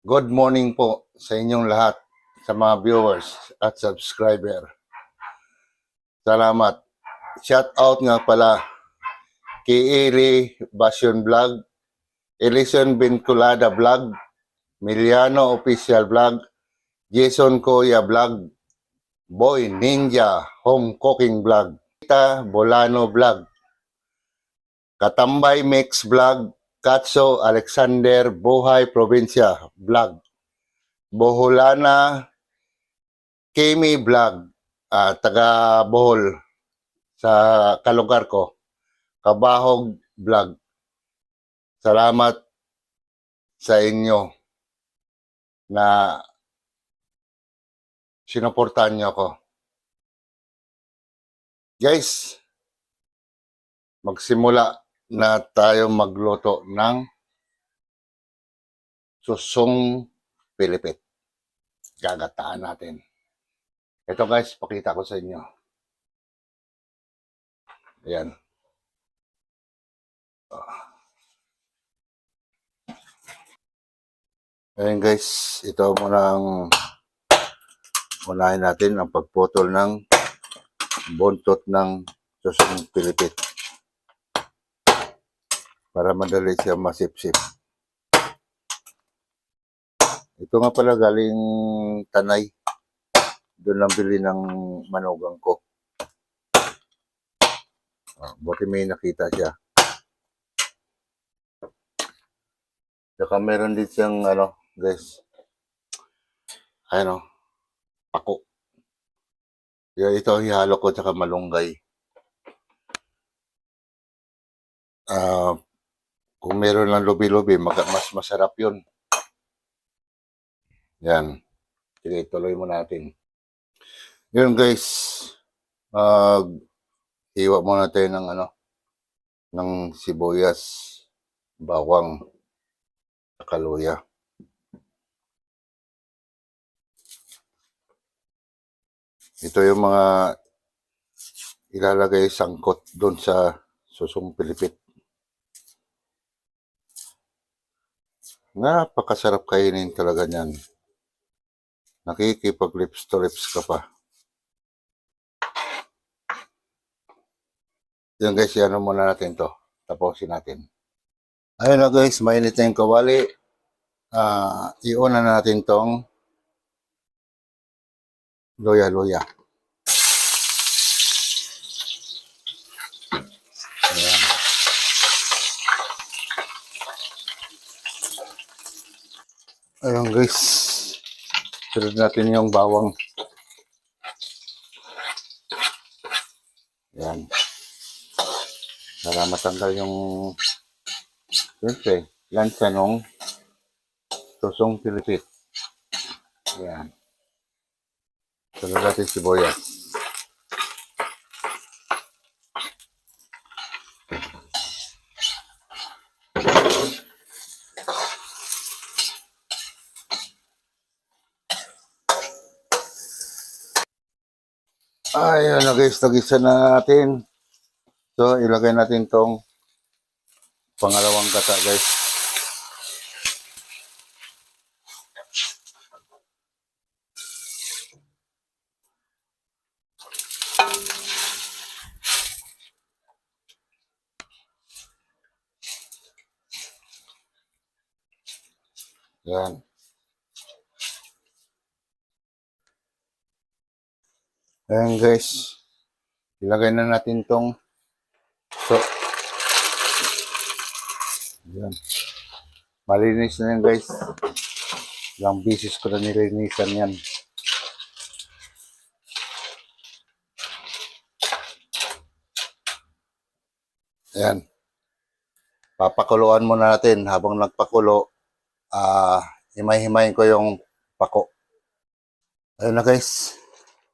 Good morning po sa inyong lahat, sa mga viewers at subscriber. Salamat. Shout out nga pala kay Eli Basyon Vlog, Elison Vinculada Vlog, Miliano Official Vlog, Jason Koya Vlog, Boy Ninja Home Cooking Vlog, Tita Bolano Vlog, Katambay Mix Vlog, Katso Alexander Buhay Probinsya Vlog, Boholana Kemi Vlog, taga Bohol sa kalugar ko, Kabahog Vlog. Salamat sa inyo na sinuportahan niyo ako. Guys, magsimula na tayo magluto ng susong pilipit. Gagataan natin. Ito guys, pakita ko sa inyo. Ayan. Ayan guys, ito muna ang unahin natin ang pagputol ng buntot ng susong pilipit para madali siya masipsip. Ito nga pala galing Tanay. Doon lang bili ng manugang ko. Buti may nakita siya. Saka meron din siyang guys. Pako. Ito ihalo ko saka malunggay. Kung meron ng lubi-lubi, mas masarap yun. Yan. Sige, tuloy mo natin. Yun guys. Iwa muna tayo ng sibuyas, bawang, kaluya. Ito yung mga ilalagay sangkot doon sa susong pilipit. Napakasarap kainin talaga niyan. Nakikipag-lips to lips ka pa. Yan guys, ano muna natin to. Tapusin natin. Ayun na guys, mainit na yung kawali. Iuna na natin tong luya-luya. Ayan. Ayun guys. Sunod natin yung bawang. Ayan. Para matanggal yung siyempre, lansa nung susong pilipit. Ayan. Sunod natin sibuyas. Ayan na guys, nagisa na natin. So, ilagay natin tong pangalawang gata guys. Yan. Ayan guys. Ilagay na natin tong yan. Malinis na yan guys. Ilang bisis ko na nilinisan yan. Ayan. Papakuluan muna natin. Habang nagpakulo, himay-himayin ko yung pako. Ayun na guys.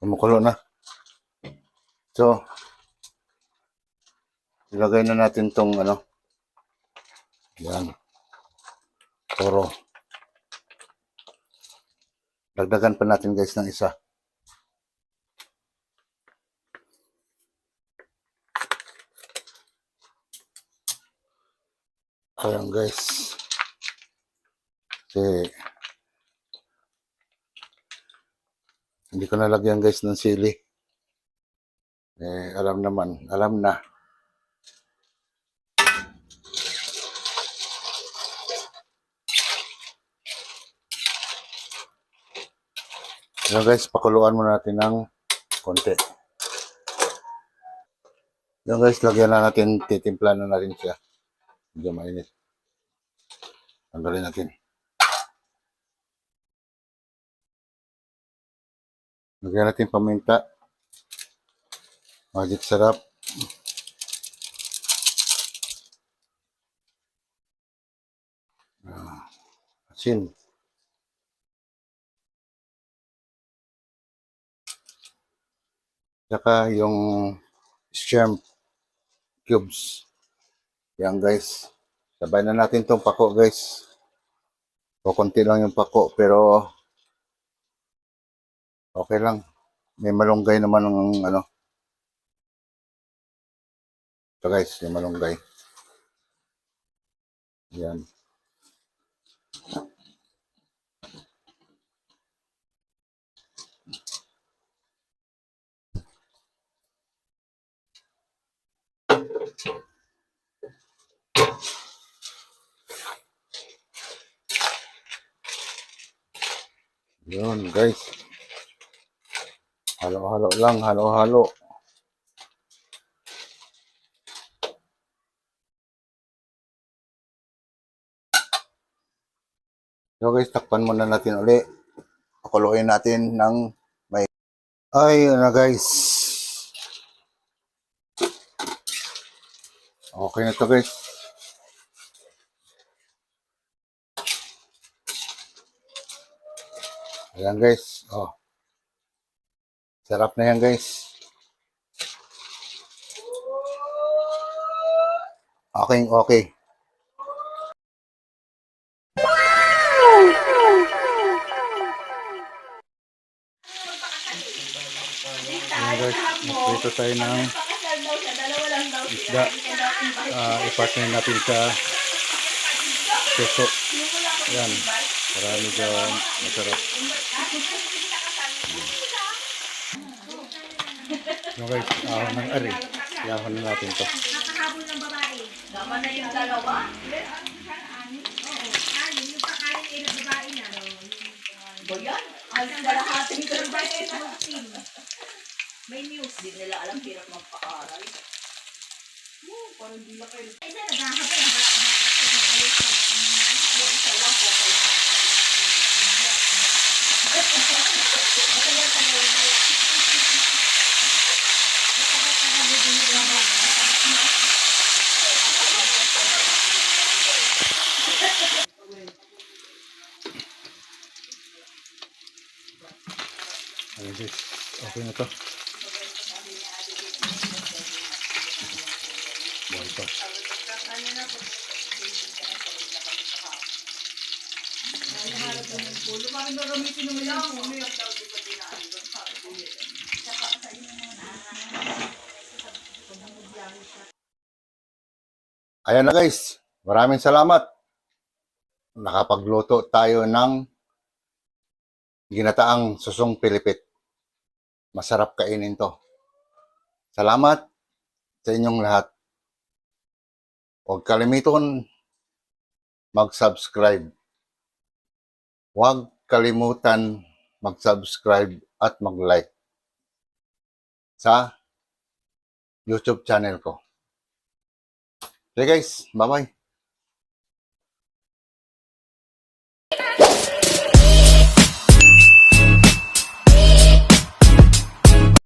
Kumukulo na. So, ilagay na natin tong yan. Toro. Dagdagan pa natin guys ng isa. Ayan guys. Kasi ko nalagyan guys ng sili. Alam na. Yan guys, pakuluan muna natin ng konti. Yan guys, lagyan na natin, titimpla na natin siya. Medyo mainit. Tanggalin natin. Lagyan natin paminta. Magic sarap. Asin. Saka yung shrimp cubes. Yan guys. Sabay na natin tong pako guys. Kukunti lang yung pako pero okay lang. May malunggay naman ng ano. Ito guys, yung malunggay. Yan. Yun guys. Halo-halo lang, halo-halo. So guys, takpan muna natin uli. Pakuluin natin ng may... Ay, na guys. Okay na to guys. Ayan guys. Oh. Sarap na yan guys. Okay. Ayan guys, magprito tayo ng isda. Ipartner natin sa keso. Ayan, marami dyan. Masarap. Ayan guys, ahon ng ari. Ihahon na natin to. Nakahabol ng babae. Tama na yung dalawa. Yung pakain ay ng babae na. Ba yan? Alis na lahat ng Babae na team. may news. Di nila alam, hirap magpa-aral. Parang di na kayo. Isa naghahapon. Isa lang po kayo. Ayan guys, okay na to. Buhay pa. Ayan na guys, maraming salamat. Nakapagluto tayo ng ginataang susong pilipit. Masarap kainin to. Salamat sa inyong lahat. Huwag kalimutan mag-subscribe. Huwag kalimutan mag-subscribe at mag-like sa YouTube channel ko. Okay guys, bye-bye.